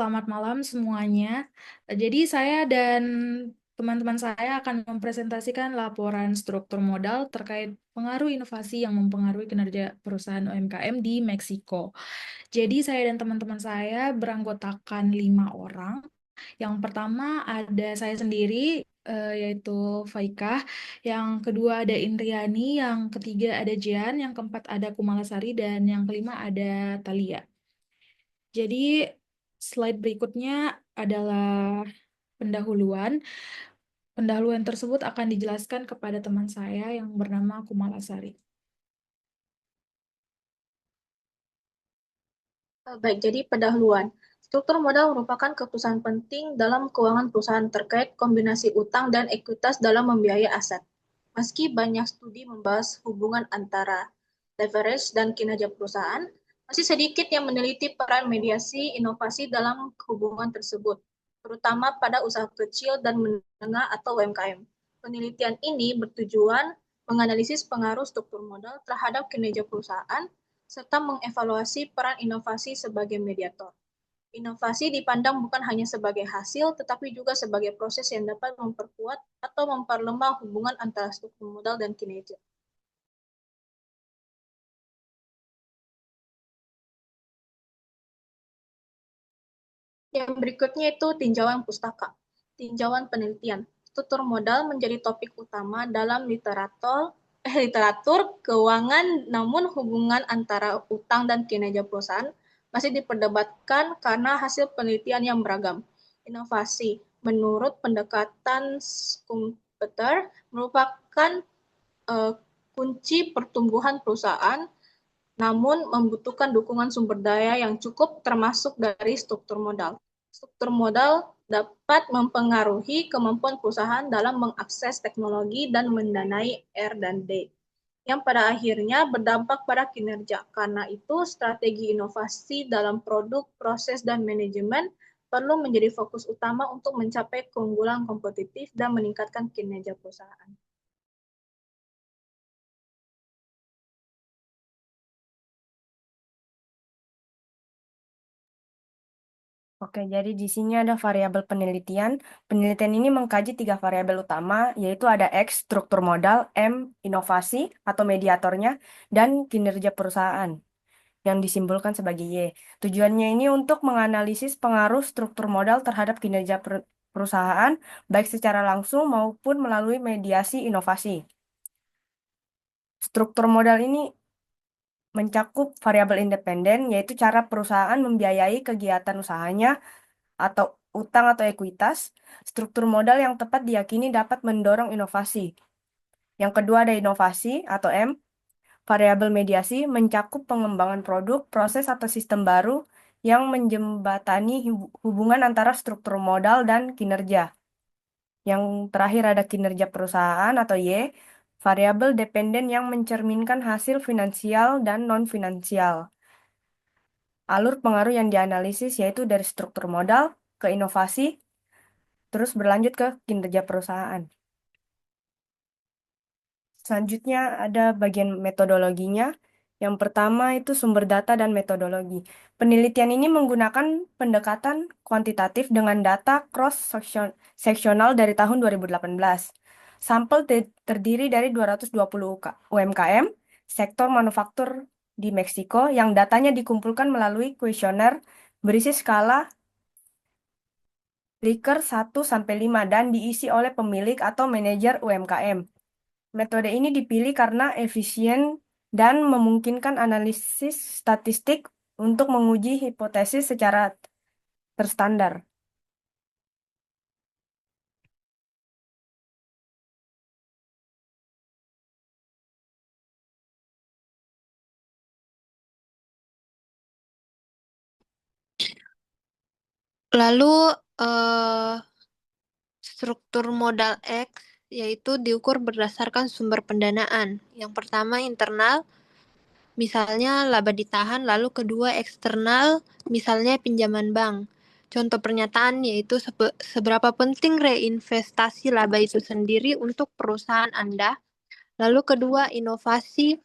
selamat malam semuanya. Jadi saya dan teman-teman saya akan mempresentasikan laporan struktur modal terkait pengaruh inovasi yang mempengaruhi kinerja perusahaan UMKM di Meksiko. Jadi saya dan teman-teman saya beranggotakan 5 orang. Yang pertama ada saya sendiri, yaitu Faikah. Yang kedua ada Indriani, yang ketiga ada Jian, yang keempat ada Kumalasari, dan yang kelima ada Thalia. Jadi slide berikutnya adalah pendahuluan. Pendahuluan tersebut akan dijelaskan kepada teman saya yang bernama Kumalasari. Baik, jadi pendahuluan. Struktur modal merupakan keputusan penting dalam keuangan perusahaan terkait kombinasi utang dan ekuitas dalam membiayai aset. Meski banyak studi membahas hubungan antara leverage dan kinerja perusahaan, masih sedikit yang meneliti peran mediasi inovasi dalam hubungan tersebut, terutama pada usaha kecil dan menengah atau UMKM. Penelitian ini bertujuan menganalisis pengaruh struktur modal terhadap kinerja perusahaan serta mengevaluasi peran inovasi sebagai mediator. Inovasi dipandang bukan hanya sebagai hasil, tetapi juga sebagai proses yang dapat memperkuat atau memperlemah hubungan antara struktur modal dan kinerja. Yang berikutnya itu tinjauan pustaka, tinjauan penelitian. Struktur modal menjadi topik utama dalam literatur keuangan, namun hubungan antara utang dan kinerja perusahaan masih diperdebatkan karena hasil penelitian yang beragam. Inovasi, menurut pendekatan Schumpeter, merupakan kunci pertumbuhan perusahaan, namun membutuhkan dukungan sumber daya yang cukup termasuk dari struktur modal. Struktur modal dapat mempengaruhi kemampuan perusahaan dalam mengakses teknologi dan mendanai R&D, yang pada akhirnya berdampak pada kinerja. Karena itu, strategi inovasi dalam produk, proses, dan manajemen perlu menjadi fokus utama untuk mencapai keunggulan kompetitif dan meningkatkan kinerja perusahaan. Oke, jadi di sini ada variabel penelitian. Penelitian ini mengkaji 3 variabel utama, yaitu ada X, struktur modal, M, inovasi atau mediatornya, dan kinerja perusahaan yang disimpulkan sebagai Y. Tujuannya ini untuk menganalisis pengaruh struktur modal terhadap kinerja perusahaan, baik secara langsung maupun melalui mediasi inovasi. Struktur modal ini mencakup variabel independen, yaitu cara perusahaan membiayai kegiatan usahanya atau utang atau ekuitas. Struktur modal yang tepat diyakini dapat mendorong inovasi. Yang kedua ada inovasi atau M. Variabel mediasi mencakup pengembangan produk, proses atau sistem baru yang menjembatani hubungan antara struktur modal dan kinerja. Yang terakhir ada kinerja perusahaan atau Y. Variabel dependen yang mencerminkan hasil finansial dan non-finansial. Alur pengaruh yang dianalisis yaitu dari struktur modal ke inovasi, terus berlanjut ke kinerja perusahaan. Selanjutnya ada bagian metodologinya. Yang pertama itu sumber data dan metodologi. Penelitian ini menggunakan pendekatan kuantitatif dengan data cross-seksional dari tahun 2018. Sampel terdiri dari 220 UMKM, sektor manufaktur di Meksiko yang datanya dikumpulkan melalui kuesioner berisi skala Likert 1-5 dan diisi oleh pemilik atau manajer UMKM. Metode ini dipilih karena efisien dan memungkinkan analisis statistik untuk menguji hipotesis secara terstandar. Lalu struktur modal X yaitu diukur berdasarkan sumber pendanaan. Yang pertama internal, misalnya laba ditahan, lalu kedua eksternal, misalnya pinjaman bank. Contoh pernyataan yaitu seberapa penting reinvestasi laba itu sendiri untuk perusahaan Anda. Lalu kedua inovasi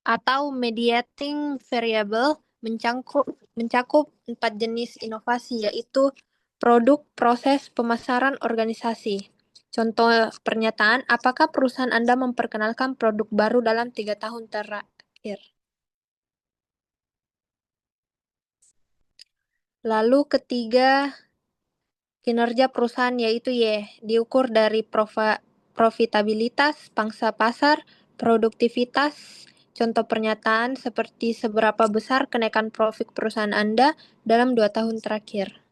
atau mediating variable, mencakup 4 jenis inovasi, yaitu produk, proses, pemasaran, organisasi. Contoh pernyataan, apakah perusahaan Anda memperkenalkan produk baru dalam 3 tahun terakhir? Lalu ketiga, kinerja perusahaan yaitu diukur dari profitabilitas, pangsa pasar, produktivitas. Contoh pernyataan seperti seberapa besar kenaikan profit perusahaan Anda dalam 2 tahun terakhir.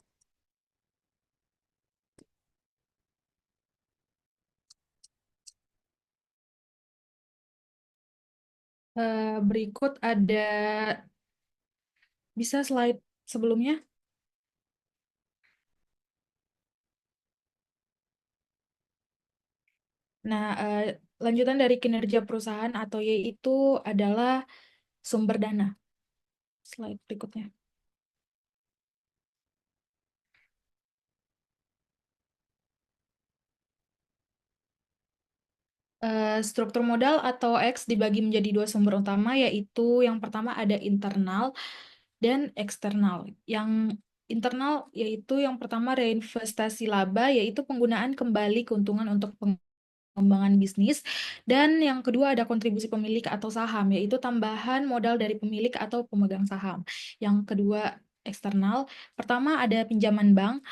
Berikut ada, bisa slide sebelumnya? Nah, lanjutan dari kinerja perusahaan atau yaitu adalah sumber dana. Slide berikutnya. Struktur modal atau X dibagi menjadi 2 sumber utama, yaitu yang pertama ada internal dan eksternal. Yang internal yaitu yang pertama reinvestasi laba, yaitu penggunaan kembali keuntungan untuk pengembangan bisnis. Dan yang kedua ada kontribusi pemilik atau saham, yaitu tambahan modal dari pemilik atau pemegang saham. Yang kedua eksternal, pertama ada pinjaman bank,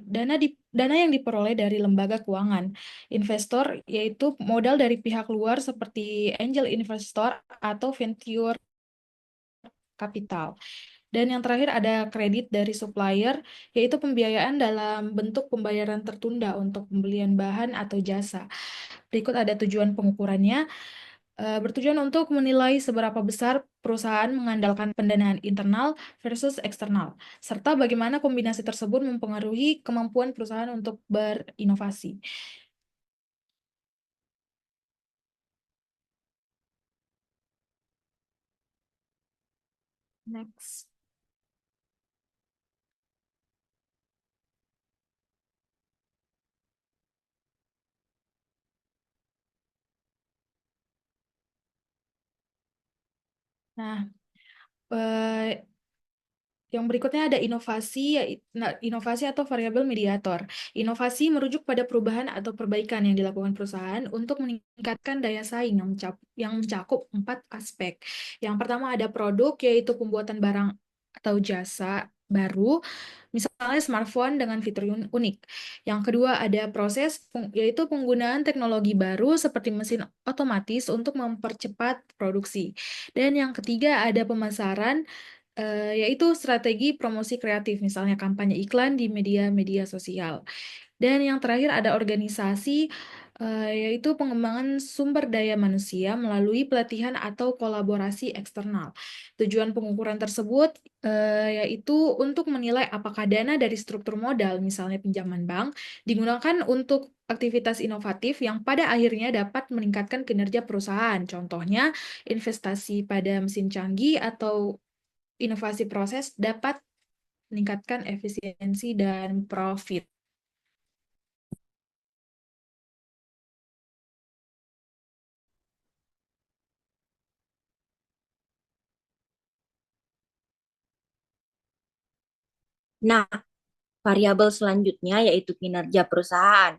dana yang diperoleh dari lembaga keuangan, investor yaitu modal dari pihak luar seperti angel investor atau venture capital. Dan yang terakhir ada kredit dari supplier, yaitu pembiayaan dalam bentuk pembayaran tertunda untuk pembelian bahan atau jasa. Berikut ada tujuan pengukurannya. Bertujuan untuk menilai seberapa besar perusahaan mengandalkan pendanaan internal versus eksternal, serta bagaimana kombinasi tersebut mempengaruhi kemampuan perusahaan untuk berinovasi. Next. Nah, yang berikutnya ada inovasi, inovasi atau variabel mediator. Inovasi merujuk pada perubahan atau perbaikan yang dilakukan perusahaan untuk meningkatkan daya saing yang mencakup 4 aspek. Yang pertama ada produk, yaitu pembuatan barang atau jasa baru, misalnya smartphone dengan fitur unik. Yang kedua ada proses, yaitu penggunaan teknologi baru seperti mesin otomatis untuk mempercepat produksi. Dan yang ketiga ada pemasaran, yaitu strategi promosi kreatif, misalnya kampanye iklan di media-media sosial. Dan yang terakhir ada organisasi, yaitu pengembangan sumber daya manusia melalui pelatihan atau kolaborasi eksternal. Tujuan pengukuran tersebut yaitu untuk menilai apakah dana dari struktur modal, misalnya pinjaman bank, digunakan untuk aktivitas inovatif yang pada akhirnya dapat meningkatkan kinerja perusahaan. Contohnya, investasi pada mesin canggih atau inovasi proses dapat meningkatkan efisiensi dan profit. Nah, variabel selanjutnya yaitu kinerja perusahaan.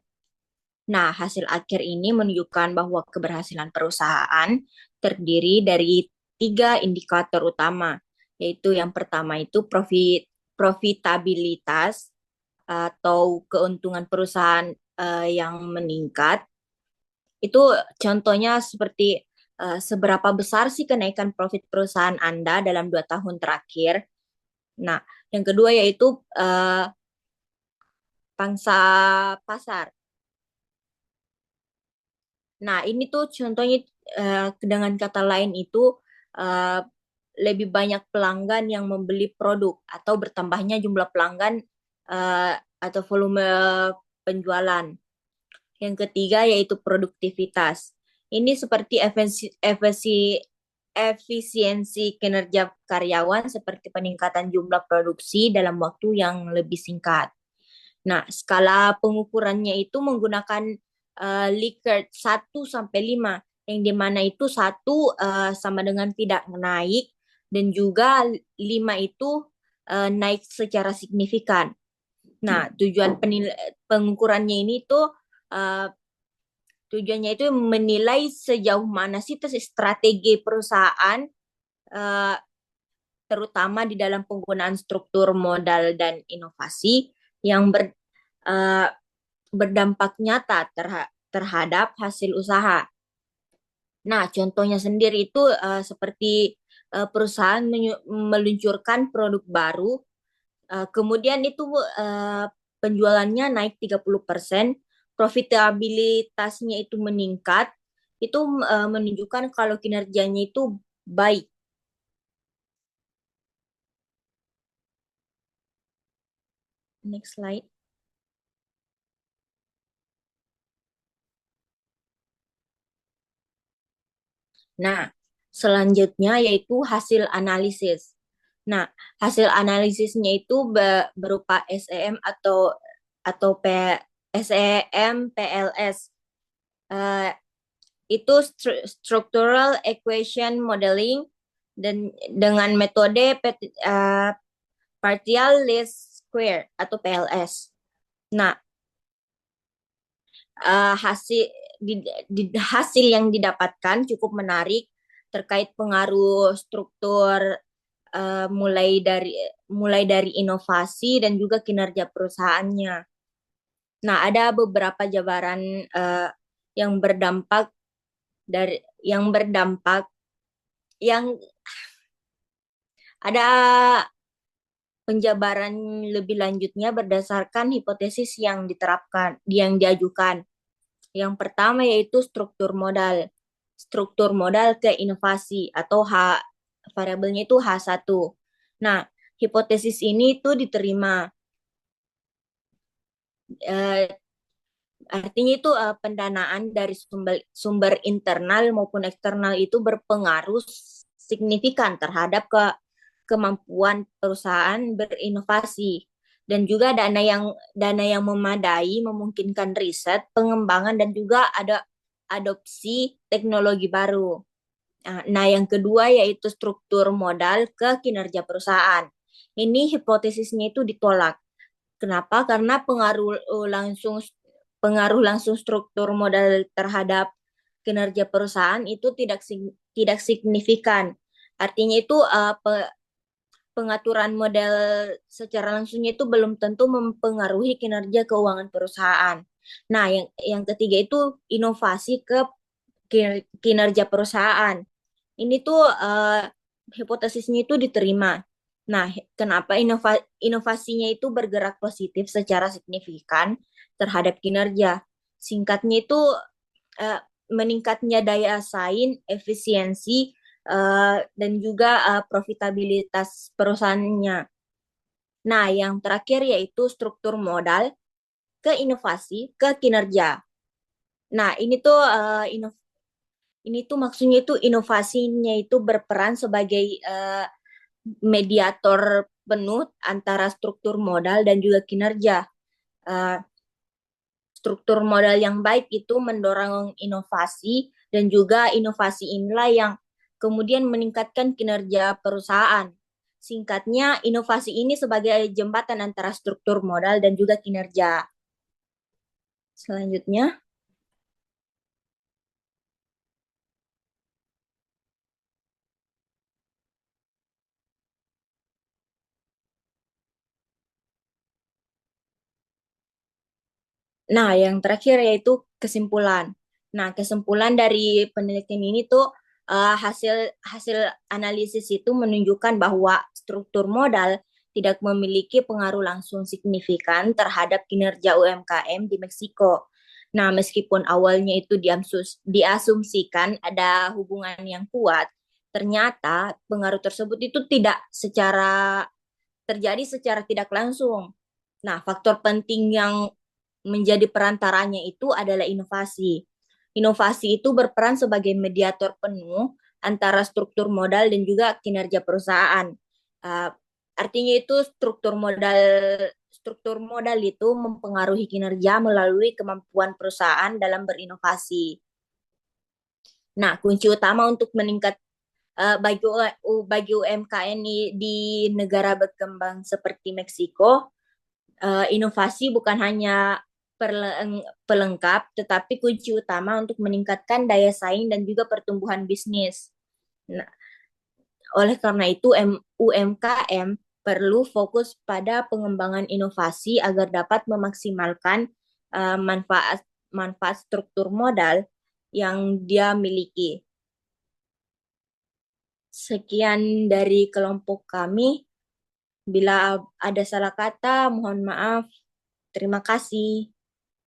Nah, hasil akhir ini menunjukkan bahwa keberhasilan perusahaan terdiri dari 3 indikator utama, yaitu yang pertama itu profitabilitas atau keuntungan perusahaan yang meningkat. Itu contohnya seperti seberapa besar sih kenaikan profit perusahaan Anda dalam 2 tahun terakhir. Nah, yang kedua yaitu pangsa pasar. Nah, ini tuh contohnya dengan kata lain itu uh, lebih banyak pelanggan yang membeli produk atau bertambahnya jumlah pelanggan atau volume penjualan. Yang ketiga yaitu produktivitas. Ini seperti efisiensi kinerja karyawan seperti peningkatan jumlah produksi dalam waktu yang lebih singkat. Nah, skala pengukurannya itu menggunakan Likert 1 sampai 5, yang dimana itu 1 sama dengan tidak naik, dan juga 5 itu naik secara signifikan. Nah, tujuan pengukurannya ini tuh tujuannya itu menilai sejauh mana sih strategi perusahaan terutama di dalam penggunaan struktur modal dan inovasi yang berdampak nyata terhadap hasil usaha. Nah, contohnya sendiri itu seperti perusahaan meluncurkan produk baru, kemudian itu penjualannya naik 30%, profitabilitasnya itu meningkat, itu menunjukkan kalau kinerjanya itu baik. Next slide. Nah, selanjutnya yaitu hasil analisis. Nah, hasil analisisnya itu berupa SEM atau SEM PLS. Itu structural equation modeling dan dengan metode partial least square atau PLS. Nah, hasil yang didapatkan cukup menarik terkait pengaruh struktur mulai dari inovasi dan juga kinerja perusahaannya. Nah, ada beberapa jabaran yang berdampak yang ada penjabaran lebih lanjutnya berdasarkan hipotesis yang diajukan. Yang pertama yaitu struktur modal ke inovasi atau variabelnya itu H1. Nah, hipotesis ini itu diterima. Artinya itu pendanaan dari sumber internal maupun eksternal itu berpengaruh signifikan terhadap kemampuan perusahaan berinovasi, dan juga dana yang memadai memungkinkan riset, pengembangan, dan juga ada adopsi teknologi baru. Nah, yang kedua yaitu struktur modal ke kinerja perusahaan. Ini hipotesisnya itu ditolak. Kenapa? Karena pengaruh langsung struktur modal terhadap kinerja perusahaan itu tidak signifikan. Artinya itu pengaturan modal secara langsungnya itu belum tentu mempengaruhi kinerja keuangan perusahaan. Nah, yang ketiga itu inovasi ke kinerja perusahaan. Ini tuh hipotesisnya itu diterima. Nah, kenapa inovasinya itu bergerak positif secara signifikan terhadap kinerja? Singkatnya itu meningkatnya daya saing, efisiensi, dan juga profitabilitas perusahaannya. Nah, yang terakhir yaitu struktur modal ke inovasi ke kinerja. Nah, ini tuh maksudnya itu inovasinya itu berperan sebagai mediator penuh antara struktur modal dan juga kinerja. Struktur modal yang baik itu mendorong inovasi, dan juga inovasi inilah yang kemudian meningkatkan kinerja perusahaan. Singkatnya, inovasi ini sebagai jembatan antara struktur modal dan juga kinerja. Selanjutnya. Nah, yang terakhir yaitu kesimpulan. Nah, kesimpulan dari penelitian ini tuh hasil analisis itu menunjukkan bahwa struktur modal tidak memiliki pengaruh langsung signifikan terhadap kinerja UMKM di Meksiko. Nah, meskipun awalnya itu diasumsikan ada hubungan yang kuat, ternyata pengaruh tersebut itu tidak terjadi secara tidak langsung. Nah, faktor penting yang menjadi perantaranya itu adalah inovasi. Inovasi itu berperan sebagai mediator penuh antara struktur modal dan juga kinerja perusahaan. Artinya itu struktur modal itu mempengaruhi kinerja melalui kemampuan perusahaan dalam berinovasi. Nah, kunci utama untuk bagi UMKM di negara berkembang seperti Meksiko, inovasi bukan hanya pelengkap, tetapi kunci utama untuk meningkatkan daya saing dan juga pertumbuhan bisnis. Nah, oleh karena itu, UMKM perlu fokus pada pengembangan inovasi agar dapat memaksimalkan manfaat struktur modal yang dia miliki. Sekian dari kelompok kami. Bila ada salah kata, mohon maaf. Terima kasih.